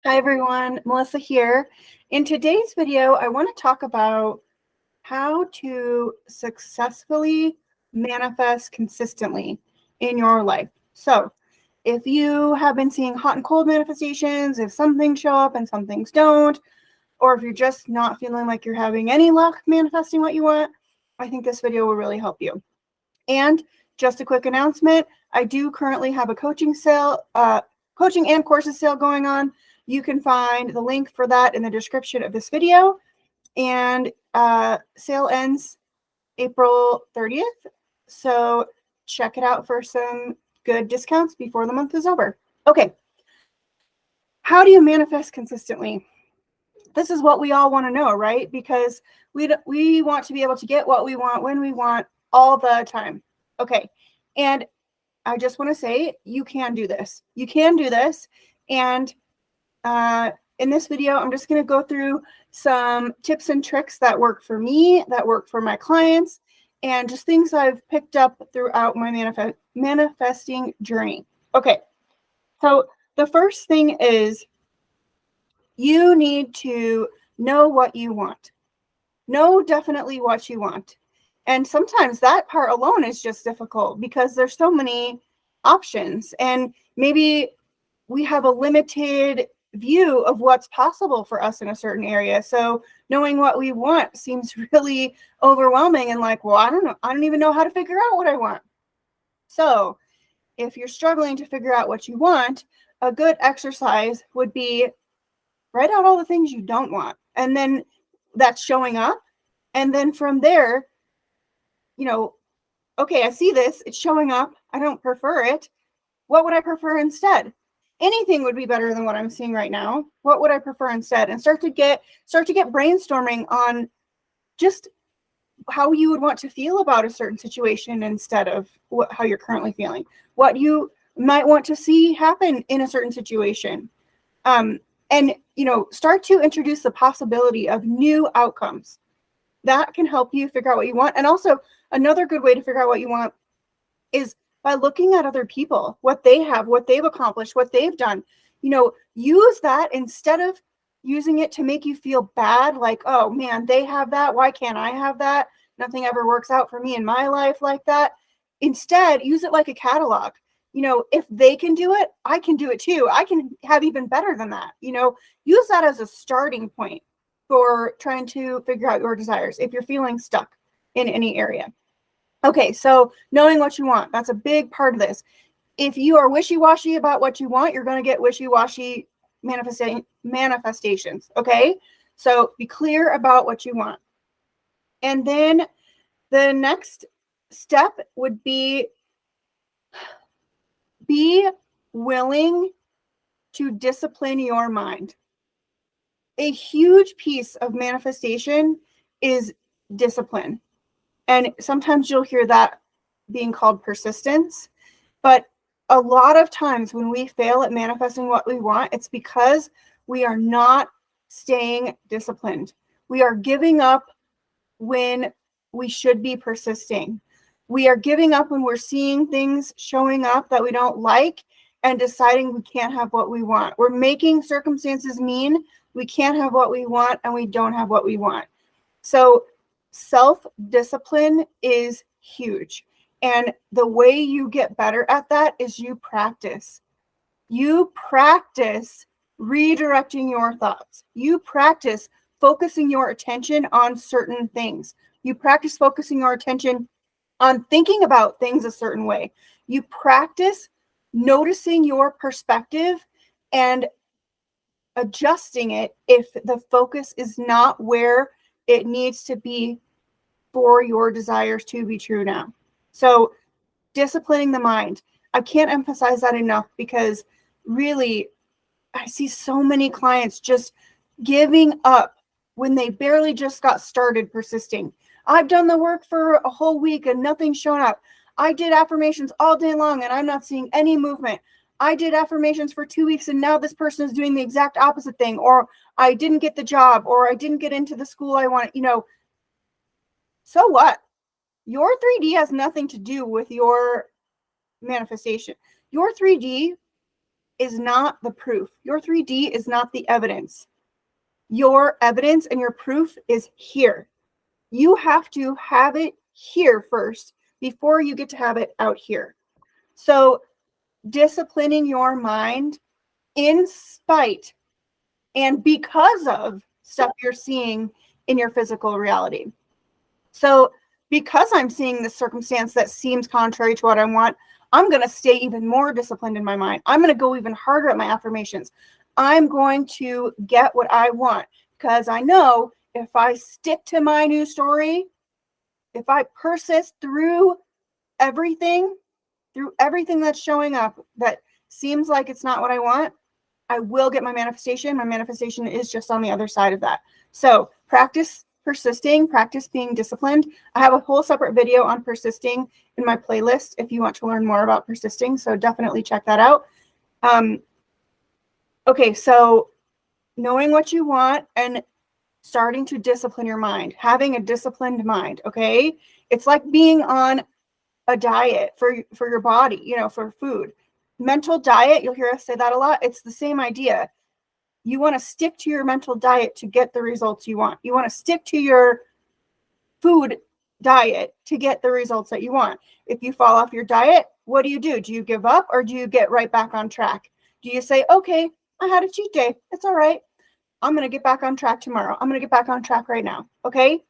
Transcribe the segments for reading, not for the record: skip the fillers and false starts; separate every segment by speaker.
Speaker 1: Hi everyone, Melissa here. In today's video, I want to talk about how to successfully manifest consistently in your life. So if you have been seeing hot and cold manifestations, if some things show up and some things don't, or if you're just not feeling like you're having any luck manifesting what you want, I think this video will really help you. And just a quick announcement, I do currently have a coaching and courses sale going on. You can find the link for that in the description of this video. And sale ends April 30th. So check it out for some good discounts before the month is over. Okay. How do you manifest consistently? This is what we all want to know, right? Because we want to be able to get what we want when we want all the time. Okay. And I just want to say you can do this. You can do this. And in this video, I'm just going to go through some tips and tricks that work for me, that work for my clients, and just things I've picked up throughout my manifesting journey. Okay, so the first thing is you need to know what you want. Know definitely what you want. And sometimes that part alone is just difficult because there's so many options, and maybe we have a limited view of what's possible for us in a certain area. So knowing what we want seems really overwhelming and like, well, I don't know. I don't even know how to figure out what I want. So if you're struggling to figure out what you want, a good exercise would be write out all the things you don't want. And then that's showing up. And then from there, okay, I see this, it's showing up. I don't prefer it. What would I prefer instead? Anything would be better than what I'm seeing right now. What would I prefer instead? And start to get brainstorming on just how you would want to feel about a certain situation instead of how you're currently feeling. What you might want to see happen in a certain situation. And start to introduce the possibility of new outcomes. That can help you figure out what you want. And also, another good way to figure out what you want is by looking at other people, what they have, what they've accomplished, what they've done. Use that instead of using it to make you feel bad, like, oh man, they have that, why can't I have that? Nothing ever works out for me in my life like that. Instead, use it like a catalog. If they can do it, I can do it too. I can have even better than that. Use that as a starting point for trying to figure out your desires if you're feeling stuck in any area. Okay, so knowing what you want, that's a big part of this. If you are wishy-washy about what you want, you're going to get wishy-washy manifestations, okay? So be clear about what you want. And then the next step would be willing to discipline your mind. A huge piece of manifestation is discipline. And sometimes you'll hear that being called persistence. But a lot of times when we fail at manifesting what we want, it's because we are not staying disciplined. We are giving up when we should be persisting. We are giving up when we're seeing things showing up that we don't like and deciding we can't have what we want. We're making circumstances mean we can't have what we want and we don't have what we want. So self-discipline is huge. And the way you get better at that is you practice. You practice redirecting your thoughts. You practice focusing your attention on certain things. You practice focusing your attention on thinking about things a certain way. You practice noticing your perspective and adjusting it if the focus is not where it needs to be for your desires to be true now. So disciplining the mind. I can't emphasize that enough because really I see so many clients just giving up when they barely just got started persisting. I've done the work for a whole week and nothing's shown up. I did affirmations all day long and I'm not seeing any movement. I did affirmations for 2 weeks and now this person is doing the exact opposite thing, or I didn't get the job, or I didn't get into the school I want. So what? Your 3D has nothing to do with your manifestation. Your 3D is not the proof. Your 3D is not the evidence. Your evidence and your proof is here. You have to have it here first before you get to have it out here. So disciplining your mind in spite and because of stuff you're seeing in your physical reality. So because I'm seeing this circumstance that seems contrary to what I want, I'm going to stay even more disciplined in my mind. I'm going to go even harder at my affirmations. I'm going to get what I want because I know if I stick to my new story, if I persist through everything that's showing up that seems like it's not what I want, I will get my manifestation. My manifestation is just on the other side of that. So practice persisting, practice being disciplined. I have a whole separate video on persisting in my playlist if you want to learn more about persisting. So definitely check that out. Okay, so knowing what you want and starting to discipline your mind, having a disciplined mind, okay? It's like being on a diet for your body, you know, for food. Mental diet, you'll hear us say that a lot. It's the same idea. You want to stick to your mental diet to get the results you want. You want to stick to your food diet to get the results that you want. If you fall off your diet, what do? Do you give up or do you get right back on track? Do you say, okay, I had a cheat day. It's all right. I'm going to get back on track tomorrow. I'm going to get back on track right now. Okay.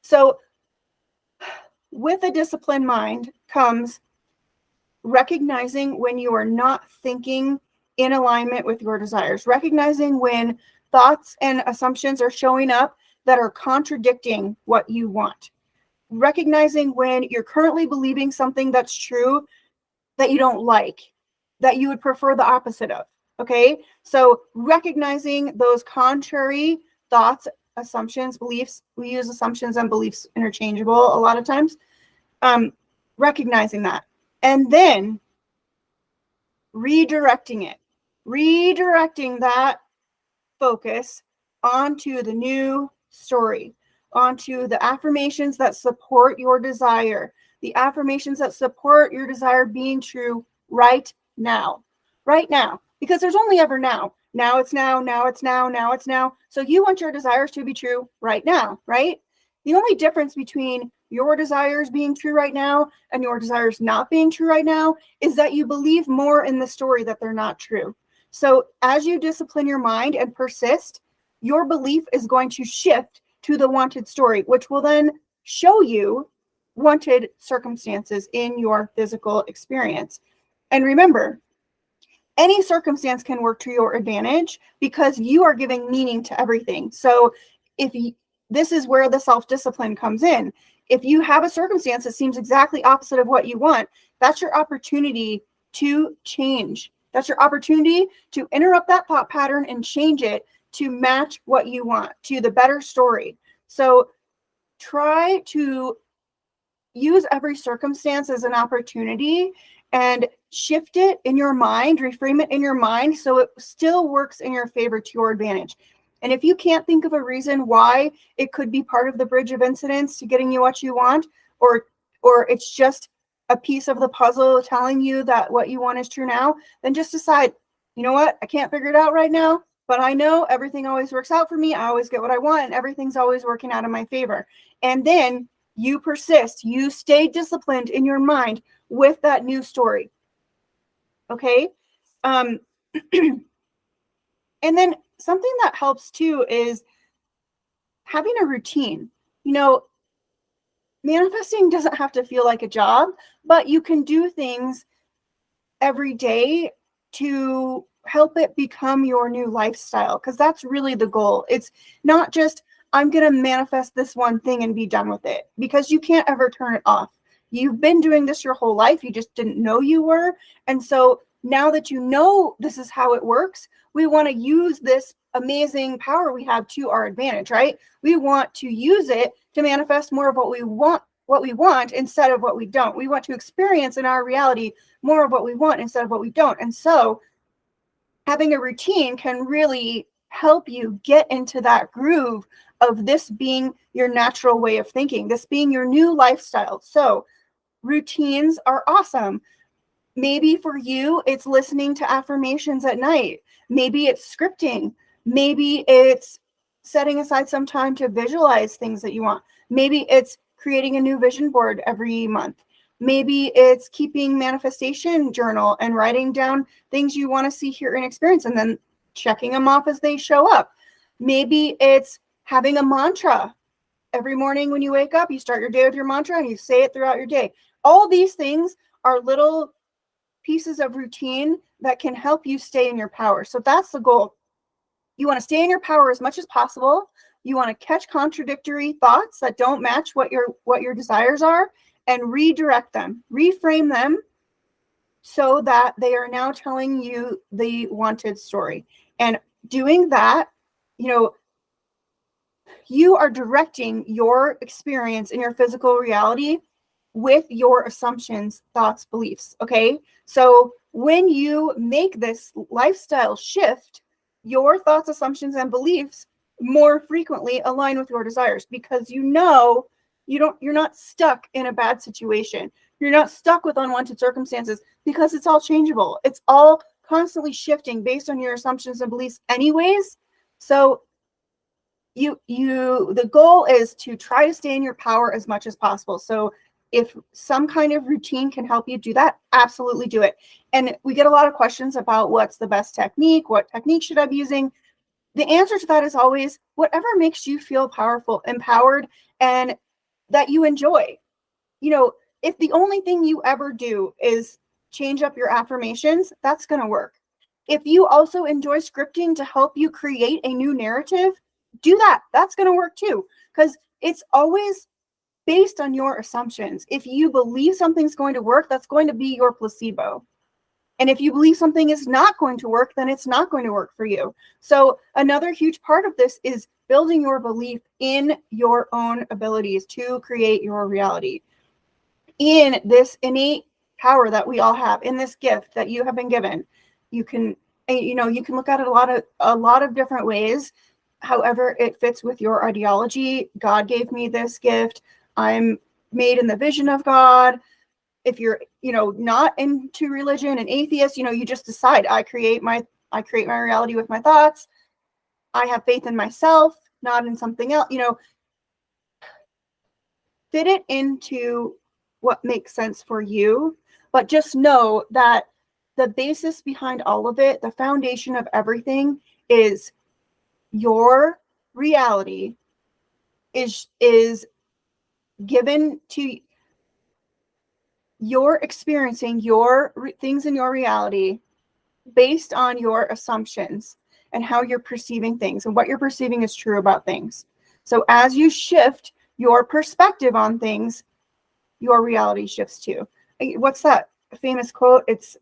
Speaker 1: So with a disciplined mind comes recognizing when you are not thinking in alignment with your desires, recognizing when thoughts and assumptions are showing up that are contradicting what you want, recognizing when you're currently believing something that's true that you don't like, that you would prefer the opposite of. Okay, so recognizing those contrary thoughts, assumptions, beliefs. We use assumptions and beliefs interchangeable a lot of times. Recognizing that and then redirecting that focus onto the new story, onto the affirmations that support your desire, the affirmations that support your desire being true right now, because there's only ever now. Now it's now, now it's now, now it's now. So you want your desires to be true right now, right? The only difference between your desires being true right now and your desires not being true right now is that you believe more in the story that they're not true. So as you discipline your mind and persist, your belief is going to shift to the wanted story, which will then show you wanted circumstances in your physical experience. And remember, any circumstance can work to your advantage because you are giving meaning to everything. So this is where the self-discipline comes in. If you have a circumstance that seems exactly opposite of what you want, that's your opportunity to change. That's your opportunity to interrupt that thought pattern and change it to match what you want, to the better story. So try to use every circumstance as an opportunity and shift it in your mind, reframe it in your mind so it still works in your favor to your advantage. And if you can't think of a reason why it could be part of the bridge of incidents to getting you what you want, or it's just a piece of the puzzle telling you that what you want is true now, then just decide, you know what, I can't figure it out right now, but I know everything always works out for me. I always get what I want and everything's always working out in my favor. And then you persist, you stay disciplined in your mind with that new story. Okay. And then something that helps too is having a routine. You know, manifesting doesn't have to feel like a job, but you can do things every day to help it become your new lifestyle, because that's really the goal. It's not just, I'm going to manifest this one thing and be done with it, because you can't ever turn it off. You've been doing this your whole life. You just didn't know you were. And so now that you know this is how it works, we want to use this amazing power we have to our advantage, right? We want to use it to manifest more of what we want instead of what we don't. We want to experience in our reality more of what we want instead of what we don't. And so having a routine can really help you get into that groove of this being your natural way of thinking, this being your new lifestyle. So routines are awesome. Maybe for you, it's listening to affirmations at night. Maybe it's scripting. Maybe it's setting aside some time to visualize things that you want. Maybe it's creating a new vision board every month. Maybe it's keeping manifestation journal and writing down things you want to see, hear, and experience, and then checking them off as they show up. Maybe it's having a mantra. Every morning when you wake up, you start your day with your mantra and you say it throughout your day. All these things are little pieces of routine that can help you stay in your power. So that's the goal. You want to stay in your power as much as possible. You want to catch contradictory thoughts that don't match what your desires are, and redirect them, reframe them so that they are now telling you the wanted story. And doing that, you are directing your experience in your physical reality with your assumptions, thoughts, beliefs. Okay. So when you make this lifestyle shift, your thoughts, assumptions, and beliefs more frequently align with your desires, because you're not stuck in a bad situation. You're not stuck with unwanted circumstances, because it's all changeable. It's all constantly shifting based on your assumptions and beliefs anyways. So the goal is to try to stay in your power as much as possible. So if some kind of routine can help you do that, absolutely do it. And we get a lot of questions about what's the best technique, what technique should I be using? The answer to that is always whatever makes you feel powerful, empowered, and that you enjoy. If the only thing you ever do is change up your affirmations, that's going to work. If you also enjoy scripting to help you create a new narrative, do that. That's going to work too, because it's always based on your assumptions. If you believe something's going to work, that's going to be your placebo. And if you believe something is not going to work, then it's not going to work for you. So another huge part of this is building your belief in your own abilities to create your reality, in this innate power that we all have, in this gift that you have been given. You can look at it a lot of different ways. However it fits with your ideology. God gave me this gift. I'm made in the vision of God. If you're, not into religion and atheist, you just decide, I create my reality with my thoughts. I have faith in myself, not in something else. Fit it into what makes sense for you, but just know that the basis behind all of it, the foundation of everything, is your reality is given to you're experiencing your things in your reality based on your assumptions and how you're perceiving things and what you're perceiving is true about things. So as you shift your perspective on things, your reality shifts too. What's that famous quote? It's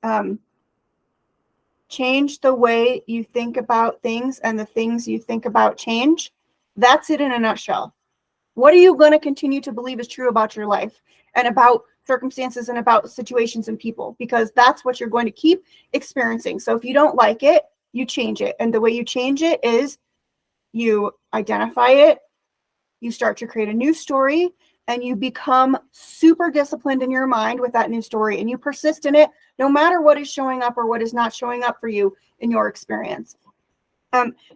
Speaker 1: change the way you think about things and the things you think about change. That's it in a nutshell. What are you going to continue to believe is true about your life and about circumstances and about situations and people? Because that's what you're going to keep experiencing. So if you don't like it, you change it. And the way you change it is you identify it, you start to create a new story, and you become super disciplined in your mind with that new story. And you persist in it no matter what is showing up or what is not showing up for you in your experience.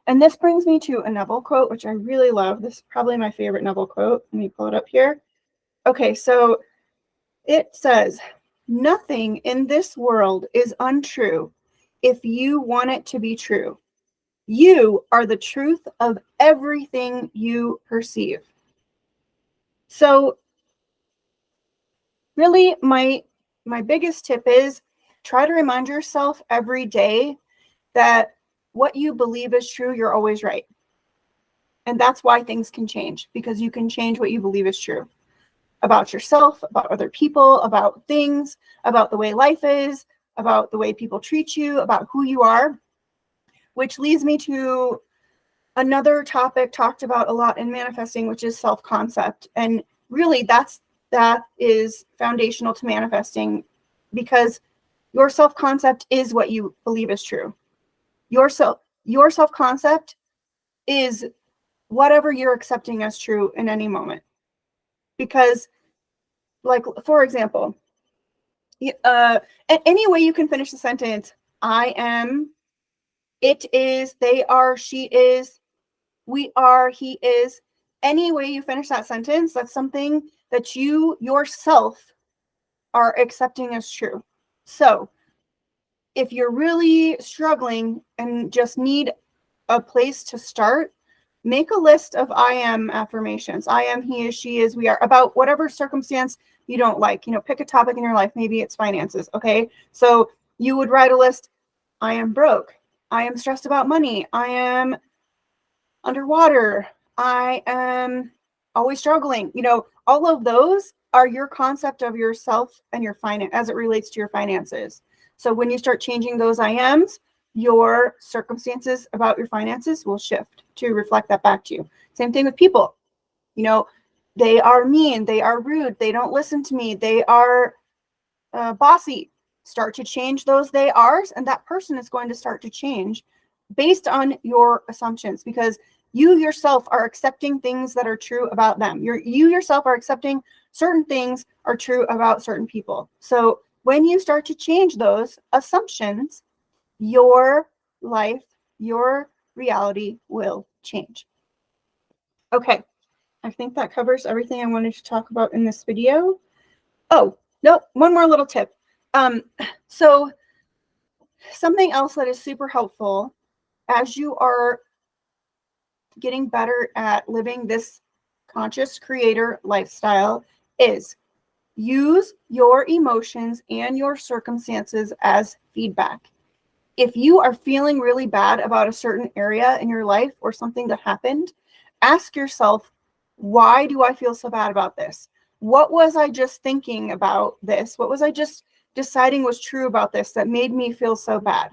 Speaker 1: And this brings me to a Neville quote, which I really love. This is probably my favorite Neville quote. Let me pull it up here. Okay, so it says, nothing in this world is untrue if you want it to be true. You are the truth of everything you perceive. So really, my biggest tip is try to remind yourself every day that what you believe is true, you're always right. And that's why things can change, because you can change what you believe is true about yourself, about other people, about things, about the way life is, about the way people treat you, about who you are, which leads me to another topic talked about a lot in manifesting, which is self-concept. And really that is foundational to manifesting, because your self-concept is what you believe is true. Your self-concept is whatever you're accepting as true in any moment. Because, like, for example, Any way you can finish the sentence. I am, it is, they are, she is, we are, he is. Any way you finish that sentence, that's something that you yourself are accepting as true. So if you're really struggling and just need a place to start, make a list of I am affirmations. I am, he is, she is, we are, about whatever circumstance you don't like. Pick a topic in your life. Maybe it's finances. Okay. So you would write a list. I am broke. I am stressed about money. I am underwater. I am always struggling. All of those are your concept of yourself and your finance as it relates to your finances. So when you start changing those I ams, your circumstances about your finances will shift to reflect that back to you. Same thing with people. They are mean, they are rude, they don't listen to me, they are bossy. Start to change those they are's, and that person is going to start to change based on your assumptions, because you yourself are accepting things that are true about them. You yourself are accepting certain things are true about certain people. So when you start to change those assumptions, your life, your reality will change. Okay, I think that covers everything I wanted to talk about in this video. Oh, no, one more little tip. So something else that is super helpful as you are getting better at living this conscious creator lifestyle is use your emotions and your circumstances as feedback. If you are feeling really bad about a certain area in your life or something that happened, ask yourself, why do I feel so bad about this? What was I just thinking about this? What was I just deciding was true about this that made me feel so bad?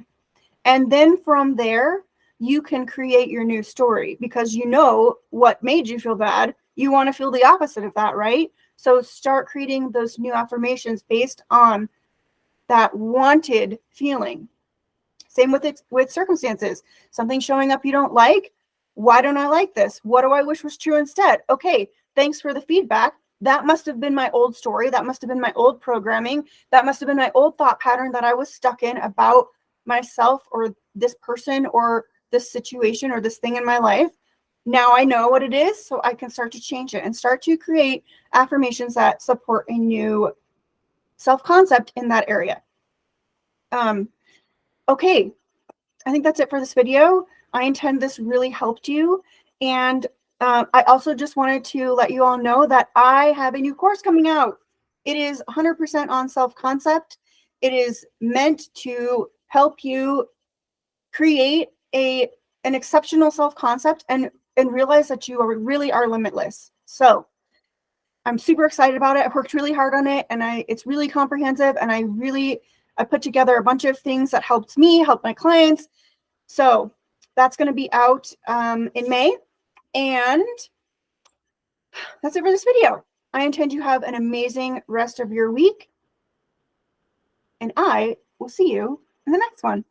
Speaker 1: And then from there, you can create your new story, because you know what made you feel bad. You want to feel the opposite of that, right? So start creating those new affirmations based on that wanted feeling. Same with circumstances. Something showing up you don't like. Why don't I like this? What do I wish was true instead? Okay, thanks for the feedback. That must have been my old story. That must have been my old programming. That must have been my old thought pattern that I was stuck in about myself or this person or this situation or this thing in my life. Now I know what it is, so I can start to change it and start to create affirmations that support a new self-concept in that area. Okay, I think that's it for this video. I intend this really helped you. And I also just wanted to let you all know that I have a new course coming out. It is 100% on self-concept. It is meant to help you create an exceptional self-concept and realize that you really are limitless. So I'm super excited about it. I worked really hard on it, and it's really comprehensive, and I put together a bunch of things that helped me, help my clients. So that's going to be out in May. And that's it for this video. I intend you have an amazing rest of your week, and I will see you in the next one.